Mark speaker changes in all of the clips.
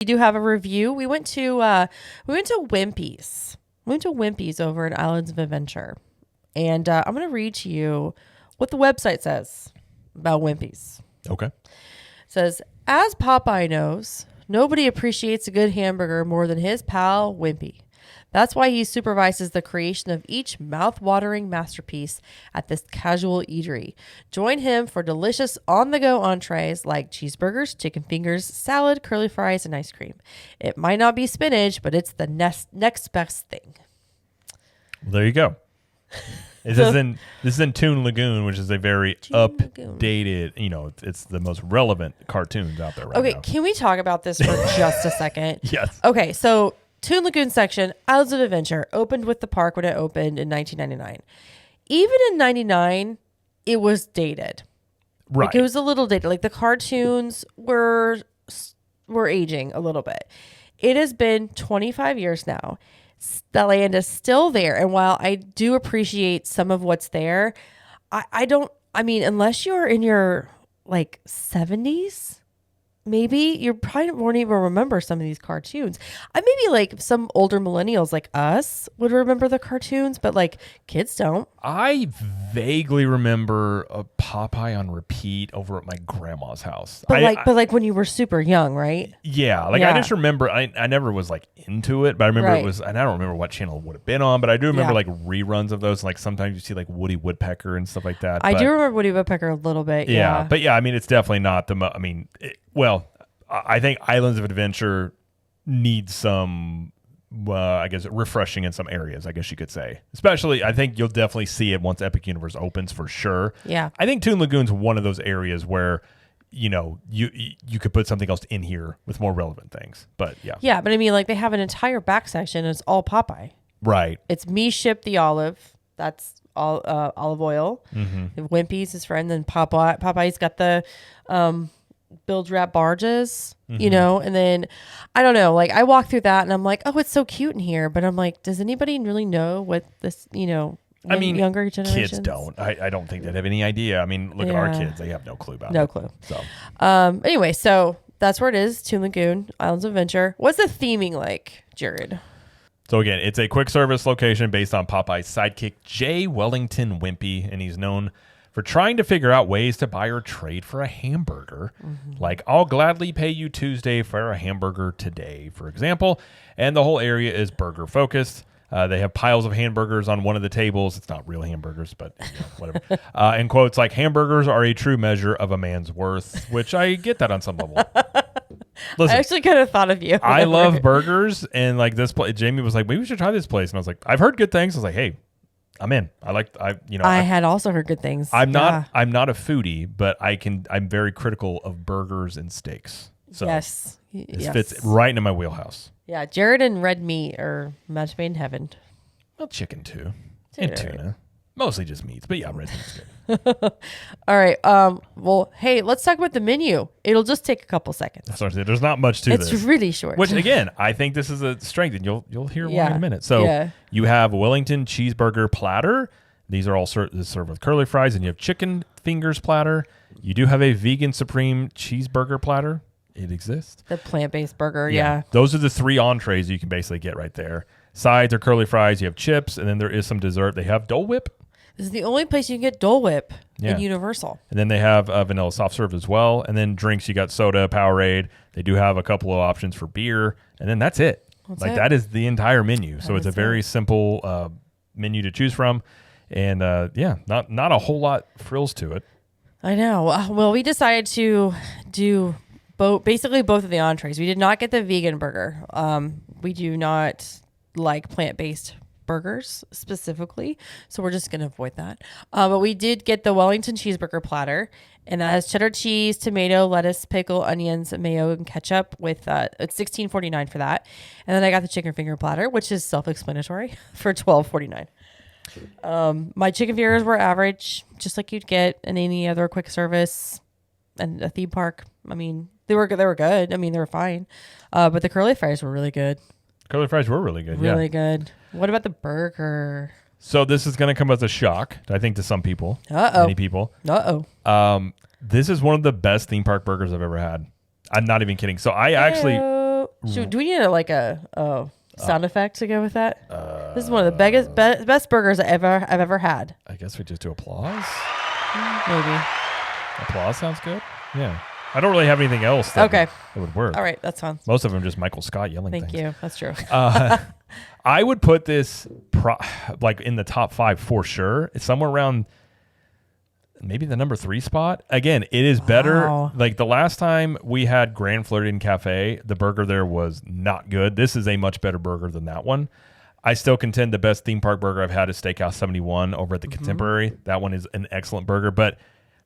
Speaker 1: We do have a review. We went to Wimpy's. We went to Wimpy's over at Islands of Adventure. And I'm going to read to you what the website says about Wimpy's.
Speaker 2: Okay.
Speaker 1: It says, as Popeye knows, nobody appreciates a good hamburger more than his pal Wimpy. That's why he supervises the creation of each mouth-watering masterpiece at this casual eatery. Join him for delicious on-the-go entrees like cheeseburgers, chicken fingers, salad, curly fries, and ice cream. It might not be spinach, but it's the next best thing.
Speaker 2: Well, there you go. This is in Toon Lagoon, which is a very updated, it's the most relevant cartoons out there right now.
Speaker 1: Okay, can we talk about this for just a second?
Speaker 2: Yes.
Speaker 1: Okay, so Toon Lagoon section, Islands of Adventure, opened with the park when it opened in 1999. Even in 99, it was dated.
Speaker 2: Right.
Speaker 1: Like, it was a little dated. Like, the cartoons were aging a little bit. It has been 25 years now. The land is still there. And while I do appreciate some of what's there, I mean, unless you're in your, 70s, maybe you probably won't even remember some of these cartoons. Maybe some older millennials like us would remember the cartoons, but kids don't.
Speaker 2: I vaguely remember a Popeye on repeat over at my grandma's house.
Speaker 1: But when you were super young, right?
Speaker 2: Yeah. I just remember, I never was into it, but I remember it was, and I don't remember what channel it would have been on, but I do remember reruns of those. Sometimes you see Woody Woodpecker and stuff like that.
Speaker 1: I do remember Woody Woodpecker a little bit. Yeah.
Speaker 2: But yeah, it's definitely not I think Islands of Adventure needs some, refreshing in some areas, I guess you could say. Especially, I think you'll definitely see it once Epic Universe opens for sure.
Speaker 1: Yeah.
Speaker 2: I think Toon Lagoon's one of those areas where, you could put something else in here with more relevant things. But yeah.
Speaker 1: Yeah, but they have an entire back section and it's all Popeye.
Speaker 2: Right.
Speaker 1: It's me ship the olive. That's all olive oil.
Speaker 2: Mm-hmm.
Speaker 1: Wimpy's his friend. Then Popeye's got the bilge wrap barges,
Speaker 2: mm-hmm.
Speaker 1: And then I don't know, I walk through that and I'm like, oh, it's so cute in here, but I'm like, does anybody really know what this, younger generations?
Speaker 2: Kids don't. I don't think they'd have any idea. Look at our kids; they have no clue about it.
Speaker 1: No clue.
Speaker 2: So,
Speaker 1: anyway, so that's where it is. Toon Lagoon, Islands of Adventure. What's the theming like, Jared?
Speaker 2: So again, it's a quick service location based on Popeye's sidekick Jay Wellington Wimpy, and he's known for trying to figure out ways to buy or trade for a hamburger. Mm-hmm. I'll gladly pay you Tuesday for a hamburger today, for example. And the whole area is burger focused. They have piles of hamburgers on one of the tables. It's not real hamburgers, but whatever. And quotes like, hamburgers are a true measure of a man's worth, which I get that on some level. Listen,
Speaker 1: I actually kind of thought of you.
Speaker 2: I love burgers. And this place, Jamie was like, maybe we should try this place. And I was like, I've heard good things. I was like, hey, I'm in. I
Speaker 1: had also heard good things.
Speaker 2: I'm not a foodie, but I'm very critical of burgers and steaks. So
Speaker 1: yes.
Speaker 2: This fits right into my wheelhouse.
Speaker 1: Yeah, Jared and red meat are match made in heaven.
Speaker 2: Well, chicken too. And tuna. Mostly just meats, but yeah, red meat's good.
Speaker 1: All right. Well, hey, let's talk about the menu. It'll just take a couple seconds.
Speaker 2: Sorry, there's not much to this.
Speaker 1: It's really short.
Speaker 2: Which again, I think this is a strength, and you'll hear more in a minute. So you have a Wellington cheeseburger platter. These are all served with curly fries, and you have chicken fingers platter. You do have a vegan supreme cheeseburger platter. It exists.
Speaker 1: The plant-based burger, yeah.
Speaker 2: Those are the 3 entrees you can basically get right there. Sides are curly fries. You have chips, and then there is some dessert. They have Dole Whip.
Speaker 1: This is the only place you can get Dole Whip in Universal.
Speaker 2: And then they have vanilla soft serve as well. And then drinks, you got soda, Powerade. They do have a couple of options for beer. And then that's it. That is the entire menu. So it's a very simple menu to choose from. And not a whole lot frills to it.
Speaker 1: I know. Well, we decided to do basically both of the entrees. We did not get the vegan burger. We do not like plant-based burgers specifically, so we're just going to avoid that. But we did get the Wellington cheeseburger platter, and that has cheddar cheese, tomato, lettuce, pickle, onions, mayo, and ketchup. With it's $16.49 for that. And then I got the chicken finger platter, which is self-explanatory, for $12.49. My chicken fingers were average, just like you'd get in any other quick service and a theme park. They were good. They were fine. But the curly fries were really good.
Speaker 2: Curly fries were really good.
Speaker 1: Really good. What about the burger?
Speaker 2: So this is going to come as a shock, I think, to some people. Many people.
Speaker 1: Uh-oh.
Speaker 2: This is one of the best theme park burgers I've ever had. I'm not even kidding. So I actually
Speaker 1: Do we need a sound effect to go with that? This is one of the best burgers I've ever had.
Speaker 2: I guess we just do applause.
Speaker 1: Maybe.
Speaker 2: Applause sounds good. Yeah. I don't really have anything else that would work.
Speaker 1: All right, that's fine.
Speaker 2: Most of them just Michael Scott yelling
Speaker 1: Thank
Speaker 2: things.
Speaker 1: you. That's true.
Speaker 2: I would put this in the top 5 for sure. It's somewhere around maybe the number 3 spot. Again, it is better. Like the last time we had Grand Floridian Cafe, the burger there was not good. This is a much better burger than that one. I still contend the best theme park burger I've had is Steakhouse 71 over at the Contemporary. That one is an excellent burger. But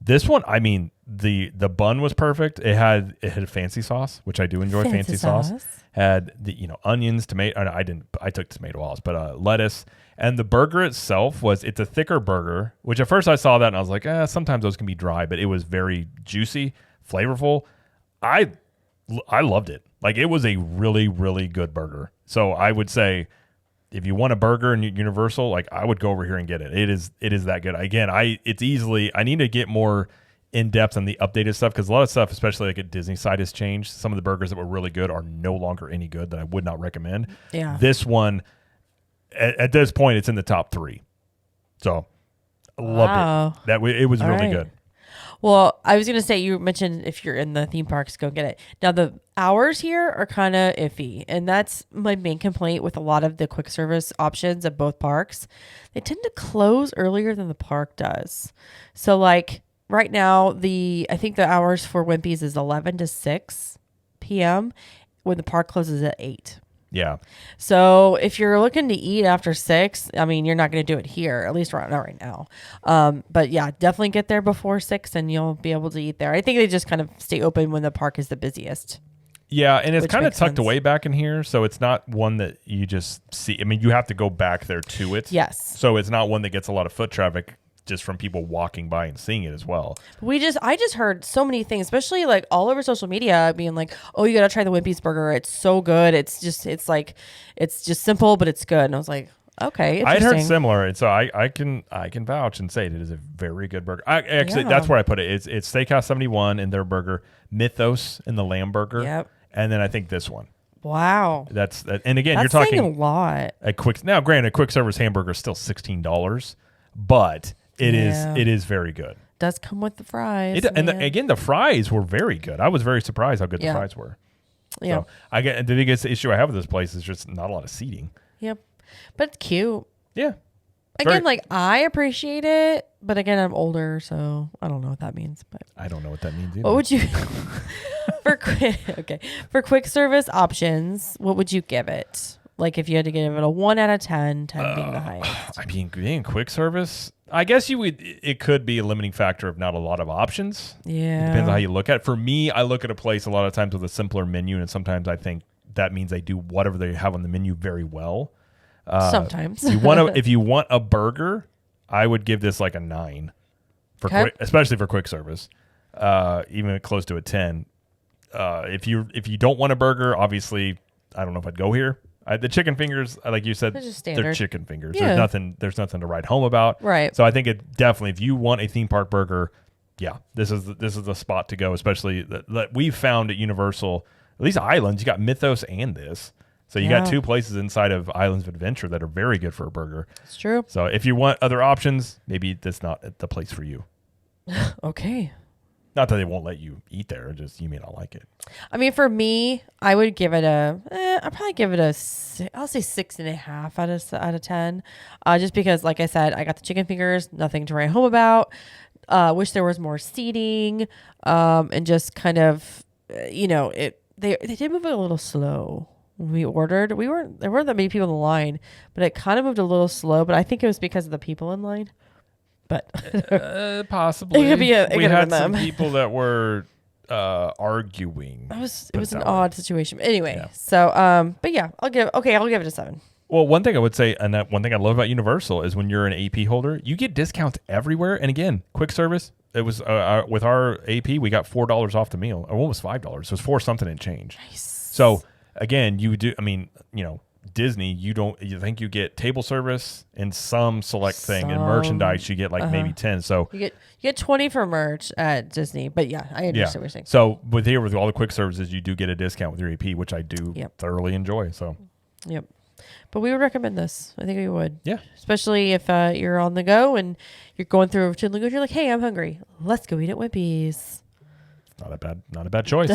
Speaker 2: this one, I mean, the bun was perfect. It had fancy sauce, which I do enjoy. Fancy sauce. Had the onions, tomato. I took tomato sauce, but lettuce. And the burger itself it's a thicker burger, which at first I saw that and I was like, sometimes those can be dry, but it was very juicy, flavorful. I loved it. Like it was a really, really good burger. So I would say if you want a burger in Universal, like I would go over here and get it. It is that good. Again, I need to get more in depth on the updated stuff because a lot of stuff, especially like at Disney side, has changed. Some of the burgers that were really good are no longer any good that I would not recommend.
Speaker 1: Yeah.
Speaker 2: This one, at this point, it's in the top 3. So loved it. It was really good.
Speaker 1: Well, I was going to say, you mentioned if you're in the theme parks, go get it. Now, the hours here are kind of iffy, and that's my main complaint with a lot of the quick service options at both parks. They tend to close earlier than the park does. So, like, right now, I think the hours for Wimpy's is 11 to 6 p.m. when the park closes at 8.
Speaker 2: Yeah.
Speaker 1: So if you're looking to eat after 6, I mean, you're not going to do it here, at least not right now. But yeah, definitely get there before 6 and you'll be able to eat there. I think they just kind of stay open when the park is the busiest.
Speaker 2: Yeah, and it's kind of tucked away back in here, so it's not one that you just see. I mean, you have to go back there to it.
Speaker 1: Yes.
Speaker 2: So it's not one that gets a lot of foot traffic just from people walking by and seeing it as well.
Speaker 1: I just heard so many things, especially like all over social media being like, oh, you got to try the Wimpy's burger. It's so good. It's just simple, but it's good. And I was like, okay.
Speaker 2: I'd heard similar. And so I can vouch and say it is a very good burger. That's where I put it. It's Steakhouse 71 in their burger, Mythos in the lamb burger.
Speaker 1: Yep.
Speaker 2: And then I think this one.
Speaker 1: Wow.
Speaker 2: And again,
Speaker 1: that's
Speaker 2: you're talking
Speaker 1: a lot.
Speaker 2: Granted, a quick service hamburger is still $16, but it is very good.
Speaker 1: Does come with the fries.
Speaker 2: Again, the fries were very good. I was very surprised how good the fries were.
Speaker 1: Yeah.
Speaker 2: So the biggest issue I have with this place is just not a lot of seating.
Speaker 1: Yep. But it's cute.
Speaker 2: Yeah.
Speaker 1: Again, I appreciate it, but again, I'm older, so I don't know what that means. But
Speaker 2: I don't know what that means either.
Speaker 1: What would you for quick service options? What would you give it? Like if you had to give it a 1 out of 10, 10 being the highest.
Speaker 2: I mean, being quick service, I guess it could be a limiting factor of not a lot of options.
Speaker 1: Yeah.
Speaker 2: It depends on how you look at it. For me, I look at a place a lot of times with a simpler menu, and sometimes I think that means they do whatever they have on the menu very well.
Speaker 1: Sometimes.
Speaker 2: if you want a burger, I would give this like a 9 especially for quick service. Even close to a 10. If you don't want a burger, obviously, I don't know if I'd go here. The chicken fingers, like you said, they're chicken fingers. Yeah. There's nothing to write home about.
Speaker 1: Right.
Speaker 2: So I think it definitely, if you want a theme park burger, yeah, this is the spot to go. Especially that we've found at Universal, at least Islands, you got Mythos and this. So you got 2 places inside of Islands of Adventure that are very good for a burger.
Speaker 1: It's true.
Speaker 2: So if you want other options, maybe that's not the place for you.
Speaker 1: Okay.
Speaker 2: Not that they won't let you eat there, just you may not like it.
Speaker 1: I mean, for me, I would give it I'll probably give it I'll say 6.5 out of 10. Just because, like I said, I got the chicken fingers, nothing to write home about. Wish there was more seating, and just kind of, they did move it a little slow. When we ordered, there weren't that many people in the line, but it kind of moved a little slow, but I think it was because of the people in line. But
Speaker 2: possibly
Speaker 1: we had
Speaker 2: some people that were arguing.
Speaker 1: It was an odd situation. Anyway, so but yeah, I'll give it a 7.
Speaker 2: Well, one thing I would say, and one thing I love about Universal is when you're an AP holder, you get discounts everywhere. And again, quick service. It was with our AP, we got $4 off the meal. Or what was $5? So it was 4 something and change.
Speaker 1: Nice.
Speaker 2: So again, you do. I mean, Disney, you think you get table service and some select thing, and
Speaker 1: Some.
Speaker 2: merchandise you get like maybe 10. So
Speaker 1: You get 20 for merch at Disney, but yeah, I understand what you're saying.
Speaker 2: So with all the quick services, you do get a discount with your AP, which I do thoroughly enjoy. So
Speaker 1: Yep. But we would recommend this. I think we would.
Speaker 2: Yeah.
Speaker 1: Especially if you're on the go and you're going through Chin Lagoon, you're like, hey, I'm hungry. Let's go eat at Wimpy's.
Speaker 2: not a bad choice.